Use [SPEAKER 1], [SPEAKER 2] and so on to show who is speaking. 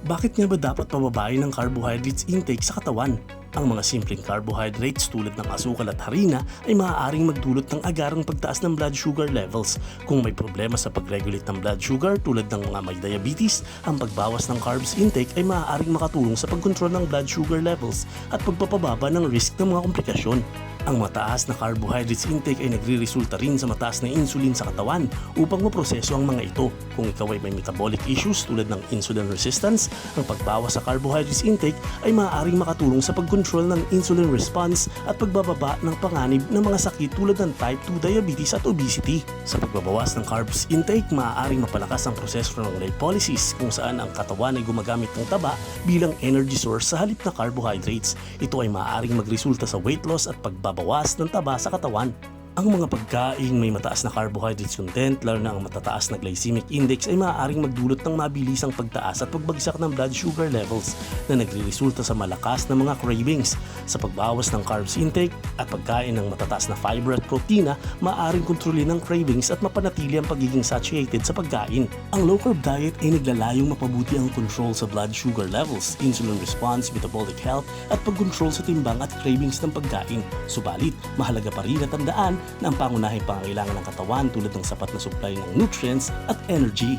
[SPEAKER 1] Bakit nga ba dapat pababain ng carbohydrates intake sa katawan? Ang mga simpleng carbohydrates tulad ng asukal at harina ay maaaring magdulot ng agarang pagtaas ng blood sugar levels. Kung may problema sa pag-regulate ng blood sugar tulad ng mga may diabetes, ang pagbawas ng carbs intake ay maaaring makatulong sa pagkontrol ng blood sugar levels at pagpapababa ng risk ng mga komplikasyon. Ang mataas na carbohydrates intake ay nagre-resulta rin sa mataas na insulin sa katawan upang maproseso ang mga ito. Kung ikaw ay may metabolic issues tulad ng insulin resistance, ang pagbawas sa carbohydrates intake ay maaaring makatulong sa pagkontrol ng insulin response at pagbababa ng panganib ng mga sakit tulad ng type 2 diabetes at obesity. Sa pagbabawas ng carbs intake, maaaring mapalakas ang proseso ng lipolysis kung saan ang katawan ay gumagamit ng taba bilang energy source sa halip na carbohydrates. Ito ay maaaring magresulta sa weight loss at pagbabawas ng taba sa katawan. Ang mga pagkaing may mataas na carbohydrates content, lalo na ang matataas na glycemic index, ay maaaring magdulot ng mabilisang pagtaas at pagbagsak ng blood sugar levels na nagre-resulta sa malakas na mga cravings. Sa pagbawas ng carbs intake at pagkain ng matataas na fiber at protina, maaaring kontrolin ng cravings at mapanatili ang pagiging satiated sa pagkain. Ang low-carb diet ay naglalayong mapabuti ang control sa blood sugar levels, insulin response, metabolic health, at pagkontrol sa timbang at cravings ng pagkain. Subalit, mahalaga pa rin na tandaan na ang pangunahing pangangailangan ng katawan tulad ng sapat na supply ng nutrients at energy